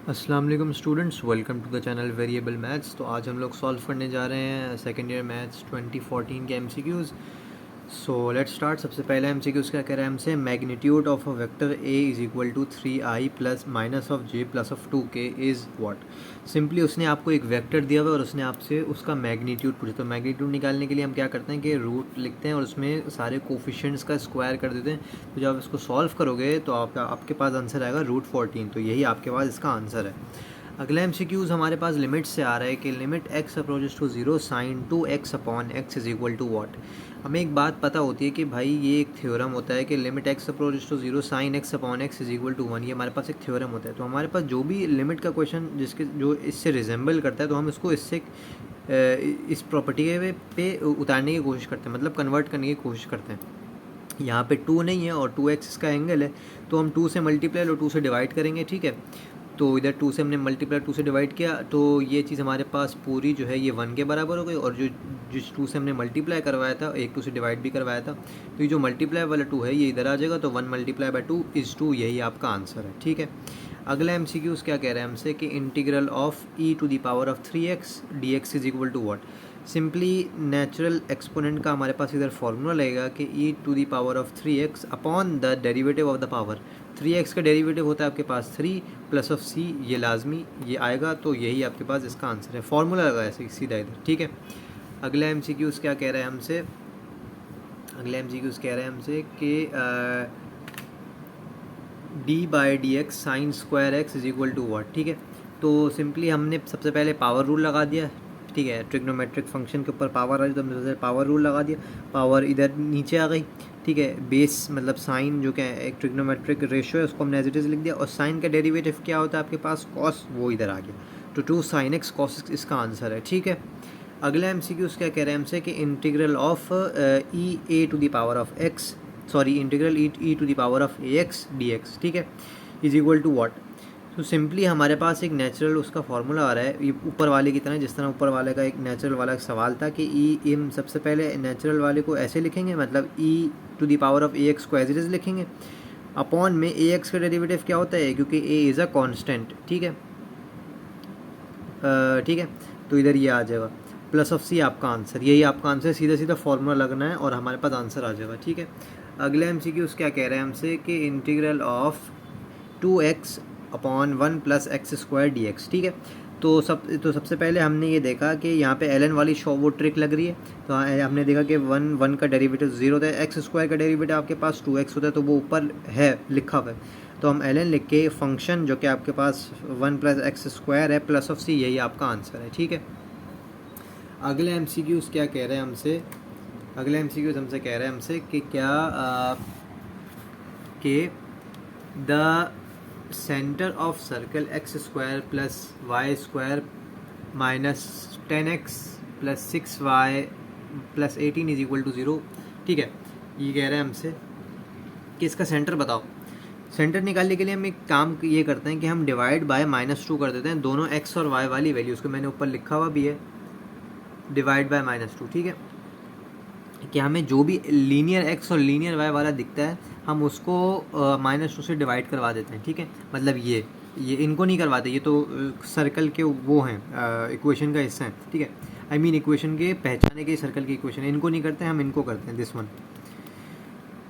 अस्सलाम वालेकुम students, welcome to the channel variable maths. तो आज हम लोग सॉल्व करने जा रहे हैं सेकेंड ईयर मैथ्स 2014 के एमसीक्यूज़। So let's start. सबसे पहला एमसीक्यूज़ क्या कह रहा है हमसे, magnitude of a vector A is equal to 3i plus minus of J plus of 2k is what. Simply उसने आपको एक वेक्टर दिया हुआ है और उसने आपसे उसका मैग्नीट्यूड पूछा। तो मैग्नीट्यूड निकालने के लिए हम क्या करते हैं कि रूट लिखते हैं और उसमें सारे कोफिशिएंट्स का स्क्वायर कर देते हैं। तो जब आप इसको सॉल्व करोगे तो आपके पास आंसर आएगा √14। तो यही आपके पास इसका आंसर है। अगला एमसीक्यूज़ हमारे पास लिमिट से आ रहा है कि limit x approaches to 0 sine 2x upon x is equal to what. हमें एक बात पता होती है कि भाई ये एक थ्योरम होता है कि limit x approaches to 0 sine x upon x is equal to 1। ये हमारे पास एक थ्योरम होता है। तो हमारे पास जो भी लिमिट का क्वेश्चन जिसके जो इससे रिजेंबल करता है तो हम इसको इससे इस प्रॉपर्टी पे उतारने की कोशिश करते हैं, मतलब कन्वर्ट करने की कोशिश करते हैं। यहाँ पे 2 नहीं है और 2x इसका एंगल है, तो हम 2 से मल्टीप्लाई और 2 से डिवाइड करेंगे, ठीक है। तो इधर 2 से हमने मल्टीप्लाई 2 से डिवाइड किया तो ये चीज़ हमारे पास पूरी जो है ये 1 के बराबर हो गई। और जो जिस 2 से हमने मल्टीप्लाई करवाया था, एक 2 से डिवाइड भी करवाया था, तो ये जो मल्टीप्लाई वाला 2 है ये इधर आ जाएगा। तो 1 मल्टीप्लाई बाई 2 इज़ 2, यही आपका आंसर है, ठीक है। अगला एमसीक्यूज़ क्या कह रहा है हमसे कि integral of e to the power of 3x dx is equal to what. Simply natural exponent का हमारे पास इधर फॉर्मूला लगेगा कि e to the power of 3x upon the derivative of the power. 3x का डेरिवेटिव होता है आपके पास 3 प्लस ऑफ c, ये लाजमी ये आएगा। तो यही आपके पास इसका आंसर है, फॉर्मूला लगाया सीधा इधर, ठीक है। अगला एमसीक्यूज़ क्या कह रहा है हमसे, अगला एमसीक्यूज़ कह रहा है हमसे कि d by d x sine square x is equal to what, ठीक है। तो सिंपली हमने सबसे पहले पावर रूल लगा दिया, ठीक है। ट्रिग्नोमेट्रिक फंक्शन के ऊपर पावर आई तो हमने सबसे पावर रूल लगा दिया, पावर इधर नीचे आ गई, ठीक है। बेस मतलब साइन जो क्या है एक ट्रिग्नोमेट्रिक रेशियो है, उसको हमने एज इट इज़ लिख दिया। और साइन का डेरिवेटिव क्या होता है आपके पास, कॉस, वो इधर आ गया। तो 2 साइन एक्स कॉस एक्स इसका आंसर है, ठीक है। अगला एमसीक्यूज़ क्या कह रहे हैं हमसे कि integral of e a to the power of x, sorry integral e to the power of a x d x, ठीक है, इज इक्वल टू व्हाट। तो सिंपली हमारे पास एक नेचुरल उसका फॉर्मूला आ रहा है, ये ऊपर वाले की तरह, जिस तरह ऊपर वाले का एक नेचुरल वाला एक सवाल था कि ई एम, सबसे पहले नेचुरल वाले को ऐसे लिखेंगे, मतलब e to the power of a x को एज इट इज़ लिखेंगे, अपॉन में ए एक्स का डेरिवेटिव क्या होता है, क्योंकि ए इज़ अ कॉन्स्टेंट, ठीक है, ठीक है। तो इधर ये आ जाएगा प्लस ऑफ सी आपका आंसर, यही आपका आंसर, सीधा सीधा फॉर्मूला लगना है और हमारे पास आंसर आ जाएगा, ठीक है। अगले एमसीक्यूज़ क्या कह रहे हैं हमसे कि integral of 2x upon 1 plus x square D x, ठीक है। तो सबसे पहले हमने ये देखा कि यहाँ पे एल एन वाली शो वो ट्रिक लग रही है। तो हमने देखा कि 1 का डेरिवेटिव 0 होता है, एक्स स्क्वायर का डेरिवेटिव आपके पास 2x होता है, तो वो ऊपर है लिखा हुआ है। तो हम एल एन लिख के फंक्शन जो कि आपके पास 1 प्लस एक्स स्क्वायर है प्लस ऑफ सी, यही आपका आंसर है, ठीक है। अगले एमसीक्यूज़ क्या कह रहे हैं हमसे, अगले एमसीक्यूज़ हमसे कह रहे हैं हमसे कि क्या कि the centre of circle x square plus y square minus 10x plus 6y plus 18 is equal to 0, ठीक है। ये कह रहे हैं हमसे कि इसका सेंटर बताओ। सेंटर निकालने के लिए हम एक काम ये करते हैं कि हम डिवाइड बाय -2 कर देते हैं दोनों x और y वाली वैल्यूज़ को, मैंने ऊपर लिखा हुआ भी है डिवाइड बाय -2, ठीक है। कि हमें जो भी लीनियर x और लीनियर y वाला दिखता है हम उसको -2 से डिवाइड करवा देते हैं, ठीक है। मतलब ये इनको नहीं करवाते, ये तो सर्कल के वो हैं, इक्वेशन का हिस्सा है, ठीक है। आई मीन इक्वेशन के पहचाने के सर्कल की इक्वेशन है, इनको नहीं करते हैं, हम इनको करते हैं, दिस वन।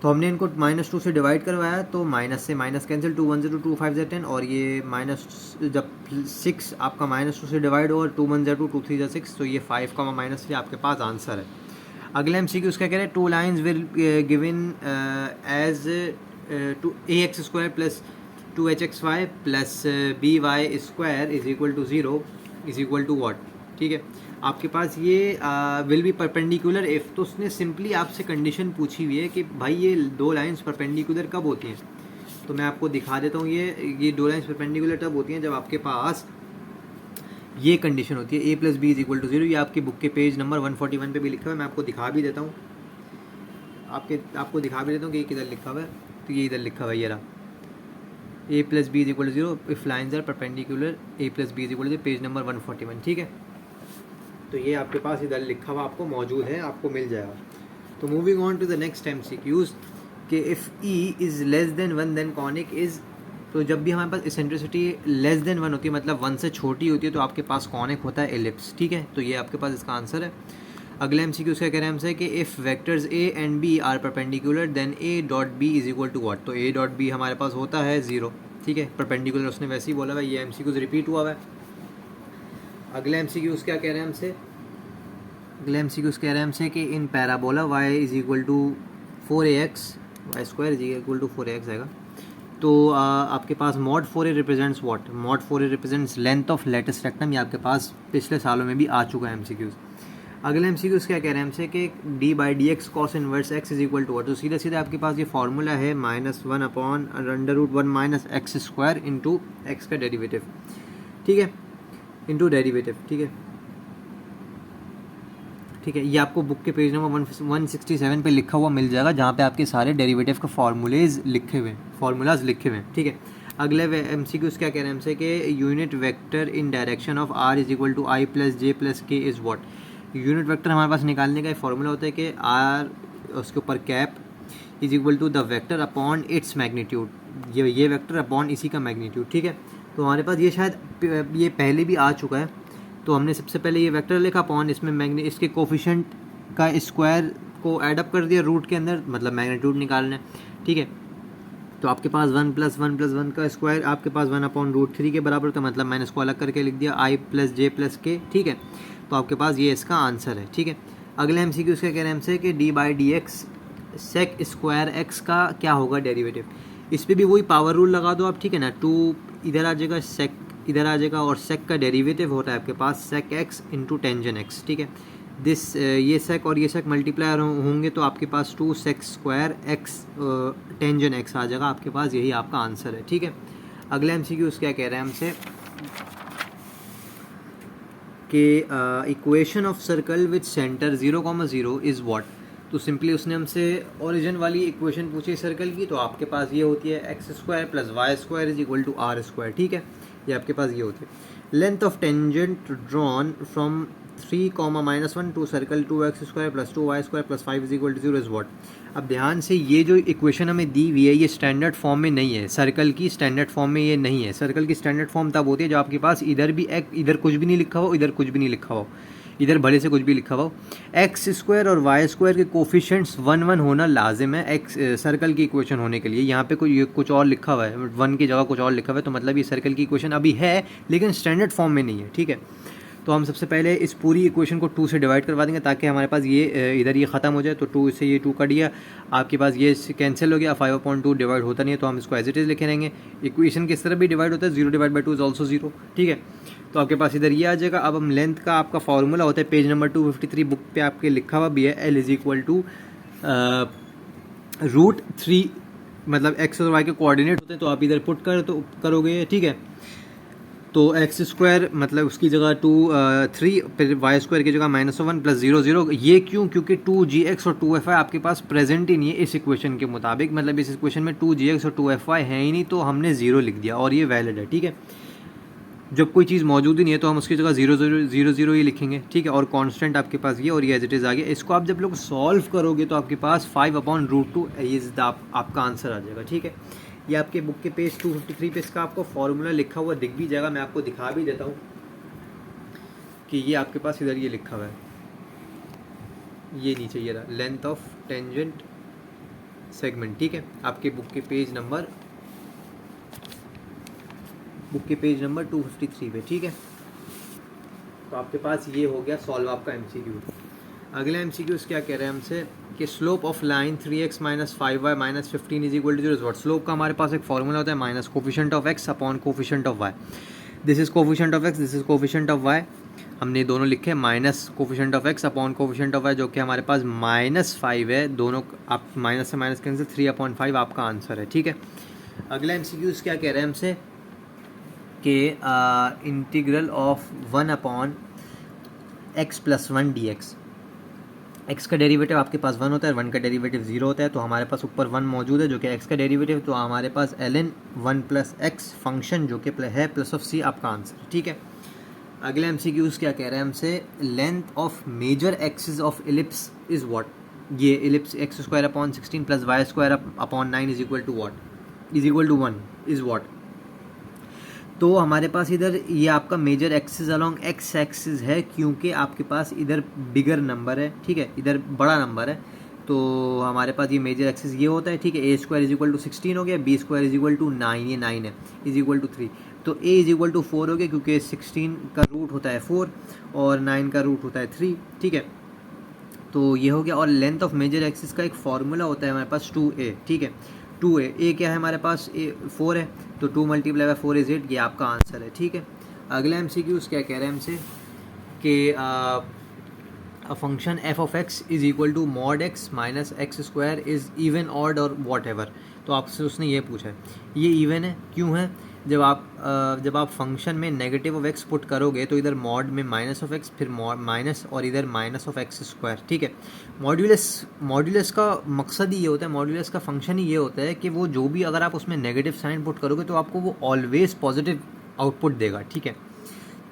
तो हमने इनको -2 से डिवाइड करवाया, तो माइनस से माइनस कैंसिल, 2 1 0 2 5 0 10, और ये माइनस जब 6 आपका -2 से डिवाइड होगा, 2 1 0 2 2 3 6, तो ये 5 का -3 आपके पास आंसर है। अगला एमसीक्यू क्या कह रहे हैं, 2 lines will given as a x square plus 2hxy plus b y square is equal to 0 is equal to what, ठीक है। आपके पास ये विल बी परपेंडिकुलर इफ़, तो उसने सिंपली आपसे कंडीशन पूछी हुई है कि भाई ये 2 लाइन्स परपेंडिकुलर कब होती हैं। तो मैं आपको दिखा देता हूँ, ये 2 लाइन्स परपेंडिकुलर तब होती हैं जब आपके पास ये कंडीशन होती है a plus b is equal to 0। ये आपकी बुक के पेज नंबर 141 पे भी लिखा हुआ है, मैं आपको दिखा भी देता हूँ, आपको दिखा भी देता हूँ कि ये किधर लिखा हुआ है। तो ये इधर लिखा हुआ है, ये रहा, a plus b is equal to 0 if lines are perpendicular a plus b is equal to, page number 141, ठीक है। तो ये आपके पास इधर लिखा हुआ आपको मौजूद है, आपको मिल जाएगा। तो moving on to the next MCQs कि if e is less than 1 then conic is तो जब भी हमारे पास इसेंट्रिसिटी लेस देन 1 होती है, मतलब 1 से छोटी होती है, तो आपके पास कॉनिक होता है एलिप्स, ठीक है। तो ये आपके पास इसका आंसर है। अगले एमसीक्यू क्या कह रहे हैं हमसे कि if vectors a and b are perpendicular then a dot b is equal to what. तो ए डॉट बी हमारे पास होता है 0, ठीक है। परपेंडिकुलर उसने वैसे ही बोला हुआ है, ये एमसीक्यूज रिपीट हुआ हुआ है। अगले एमसीक्यूज क्या कह रहे हैं हमसे, अगले एमसीक्यूज कह रहे हैं हमसे कि in parabola y is equal to 4ax, y square is equal to 4ax आएगा। तो आपके पास mod 4a represents what, mod 4a represents length of latus rectum. ये आपके पास पिछले सालों में भी आ चुका है एमसीक्यूज। अगले एमसीक्यूज क्या कह रहे हैं हमसे कि d by d x cos inverse x is equal to what. तो सीधा सीधा आपके पास ये फार्मूला है -1 upon √1 minus x square into x का डेरिवेटिव, ठीक है, इंटू डेरिवेटिव, ठीक है, ठीक है। ये आपको बुक के पेज नंबर 167 पे लिखा हुआ मिल जाएगा, जहाँ पे आपके सारे डेरिवेटिव के फार्मूलाज लिखे हुए हैं, ठीक है। अगले एमसीक्यूज क्या कह रहे हैं हमसे कि unit vector in direction of r is equal to i plus j plus k is what. Unit vector हमारे पास निकालने का एक फार्मूला होता है कि आर उसके ऊपर cap is equal to the vector upon its magnitude, ये वेक्टर अपॉन इसी का मैग्नीट्यूड, ठीक है। तो हमारे पास ये शायद ये पहले भी आ चुका है। तो हमने सबसे पहले ये वेक्टर लिखा अपॉन इसमें इसके कोफिशिएंट का स्क्वायर को ऐड अप कर दिया रूट के अंदर, मतलब मैग्नीट्यूड निकालना है, ठीक है। तो आपके पास 1 + 1 + 1 का स्क्वायर आपके पास 1/√3 के बराबर होता है, मतलब मैंने इसको अलग करके लिख दिया आई प्लस जे प्लस के, ठीक है। तो आपके पास ये इसका आंसर है, ठीक है। अगले एमसीक्यू क्या कह रहे हैं हमसे कि d by d x sec square x का क्या होगा डेरिवेटिव। इस पर भी वही पावर रूल लगा दो आप, ठीक है ना। 2 इधर आ जाएगा, सेक इधर आ जाएगा, और सेक का डेरिवेटिव होता है आपके पास sec x into tangent x, ठीक है। ये सेक और ये सेक मल्टीप्लायर होंगे तो आपके पास 2 sec square x tangent x आ जाएगा आपके पास, यही आपका आंसर है, ठीक है। अगले एमसीक्यू क्या कह रहे हैं हमसे कि equation of circle with centre 0,0 is what. तो सिंपली उसने हमसे ओरिजिन वाली इक्वेशन पूछी सर्कल की, तो आपके पास ये होती है x² + y² is equal to r², ठीक है। ये आपके पास ये होती है। Length of tangent drawn from 3,-1 to circle 2x² + 2y² + 5 is equal to 0 is what. अब ध्यान से, ये जो इक्वेशन हमें दी हुई है ये स्टैंडर्ड फॉर्म में नहीं है, सर्कल की स्टैंडर्ड फॉर्म में ये नहीं है। सर्कल की स्टैंडर्ड फॉर्म तब होती है जब आपके पास इधर कुछ भी नहीं लिखा हो, इधर कुछ भी नहीं लिखा हो, इधर भले से कुछ भी लिखा हो। x² और y² के कोफिशिएंट्स 1 होना लाजिम है एक्स सर्कल की इक्वेशन होने के लिए। यहाँ पे कुछ और लिखा हुआ है, 1 की जगह कुछ और लिखा हुआ है, तो मतलब ये सर्कल की इक्वेशन अभी है लेकिन स्टैंडर्ड फॉर्म में नहीं है, ठीक है। तो हम सबसे पहले इस पूरी इक्वेशन को 2 से डिवाइड करवा देंगे ताकि हमारे पास ये इधर ये ख़त्म हो जाए। तो 2 से ये 2 कट गया, आपके पास ये कैंसिल हो गया, 5/2 डिवाइड होता नहीं है, तो हम इसको एज इट इज़ लिखे रहेंगे। इक्वेशन किस तरह भी डिवाइड होता है, 0/2 इज ऑल्सो 0, ठीक है। तो आपके पास इधर ये आ जाएगा। अब हम लेंथ का आपका फार्मूला होता है पेज नंबर 253 बुक पे आपके लिखा हुआ भी है, L इज इक्वल टू √3, मतलब x और y के कोऑर्डिनेट होते हैं, तो आप इधर पुट करोगे, ठीक है। तो x² मतलब उसकी जगह 3, फिर y² की जगह -1 + 0 0। ये क्यों? क्योंकि 2gx और 2fy आपके पास प्रेजेंट ही नहीं है इस इक्वेशन के मुताबिक, मतलब इस इक्वेशन में 2gx और 2fy है ही नहीं, तो हमने 0 लिख दिया और ये वैलिड है, ठीक है। जब कोई चीज़ मौजूद ही नहीं है तो हम उसकी जगह 0 0 0 0 ही लिखेंगे, ठीक है। और कांस्टेंट आपके पास ये, और ये एज इट इज़ आ गया। इसको आप जब लोग सॉल्व करोगे तो आपके पास 5/√2 इज आपका आंसर आ जाएगा, ठीक है। ये आपके बुक के पेज 253 पे इसका आपको फॉर्मूला लिखा हुआ दिख भी जाएगा, मैं आपको दिखा भी देता हूँ कि ये आपके पास इधर ये लिखा हुआ है, ये नीचे ये रहा, लेंथ ऑफ टेंजेंट सेगमेंट, ठीक है। आपके बुक के पेज नंबर 253 पे, ठीक है। तो आपके पास ये हो गया सॉल्व आपका एमसीक्यू। अगला एमसीक्यू क्या कह रहे हैं हमसे कि slope of line 3x - 5y - 15 is equal to 0। Slope का हमारे पास एक फॉर्मूला होता है minus coefficient of x upon coefficient of y। This is coefficient of x, this is coefficient of y। हमने दोनों लिखे minus coefficient of x upon coefficient of y, जो कि हमारे पास -5 है। दोनों आप माइनस से माइनस कैंसिल, 3/5 आपका आंसर है, ठीक है। अगला एमसीक्यू क्या कह रहे हैं हमसे कि integral of 1/x + 1 dx। x का डेरिवेटिव आपके पास 1 होता है, 1 का डेरिवेटिव 0 होता है, तो हमारे पास ऊपर 1 मौजूद है जो कि x का डेरिवेटिव, तो हमारे पास ln 1 + x फंक्शन जो कि है +c आपका आंसर, ठीक है। अगले एमसीक्यूज क्या कह रहे हैं हमसे, length of major axis of ellipse is what. ये ellipse x² / 16 + y² / 9 is equal to what, is equal to 1 is what. तो हमारे पास इधर ये आपका major axis along x axis है, क्योंकि आपके पास इधर बिगर नंबर है, ठीक है, इधर बड़ा नंबर है, तो हमारे पास ये मेजर एक्सिस ये होता है, ठीक है। A square is equal to 16 हो गया, b square is equal to 9, ये 9 है, इज इक्वल टू 3, तो ए इज इक्वल टू 4 हो गया, क्योंकि 16 का रूट होता है 4 और 9 का रूट होता है 3, ठीक है। तो ये हो गया। और लेंथ ऑफ मेजर एक्सिस का एक फार्मूला होता है हमारे पास 2a, ठीक है। 2a, ए क्या है हमारे पास, ए 4 है, तो 2 मल्टीप्लाई बाय 4 इज 8, ये आपका आंसर है, ठीक है। अगला MCQ क्या कह रहे हैं हमसे कि a function f of x is equal to mod x minus x square is even odd और वॉट एवर। तो आपसे उसने ये पूछा है, ये इवन है क्यों है, जब आप फंक्शन में नेगेटिव ऑफ एक्स पुट करोगे तो इधर मॉड में माइनस ऑफ एक्स, फिर माइनस और इधर माइनस ऑफ एक्स स्क्वायर, ठीक है। मॉड्यूलस का मकसद ही ये होता है, मॉड्यूलस का फंक्शन ही ये होता है कि वो जो भी अगर आप उसमें नेगेटिव साइन पुट करोगे तो आपको वो ऑलवेज पॉजिटिव आउटपुट देगा, ठीक है।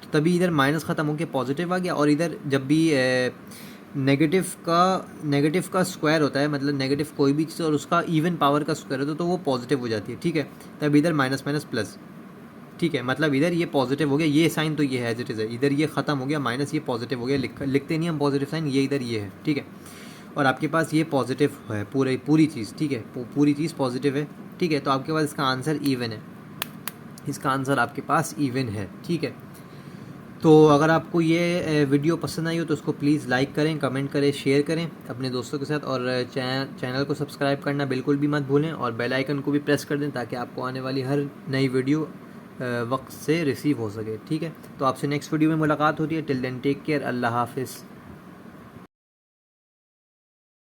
तो तभी इधर माइनस ख़त्म होकर पॉजिटिव आ गया, और इधर जब भी नेगेटिव का स्क्वायर होता है, मतलब नेगेटिव कोई भी चीज़ और उसका इवन पावर का स्क्वायर होता है तो वो पॉजिटिव हो जाती है, ठीक है। तब इधर माइनस माइनस प्लस, ठीक है, मतलब इधर ये पॉजिटिव हो गया, ये साइन तो ये है एज इट इज़ है, इधर ये ख़त्म हो गया, माइनस ये पॉजिटिव हो गया, लिखते नहीं हम पॉजिटिव साइन, ये इधर ये है, ठीक है। और आपके पास ये पॉजिटिव है पूरी चीज़, ठीक है, पूरी चीज़ पॉजिटिव है, ठीक है। तो आपके पास इसका आंसर इवन है, इसका आंसर आपके पास इवन है, ठीक है। तो अगर आपको ये वीडियो पसंद आई हो तो उसको प्लीज़ लाइक करें, कमेंट करें, शेयर करें अपने दोस्तों के साथ, और चैनल को सब्सक्राइब करना बिल्कुल भी मत भूलें, और बेल आइकन को भी प्रेस कर दें ताकि आपको आने वाली हर नई वीडियो वक्त से रिसीव हो सके, ठीक है। तो आपसे नेक्स्ट वीडियो में मुलाकात होती है। टिल देन टेक केयर, अल्लाह हाफिज़।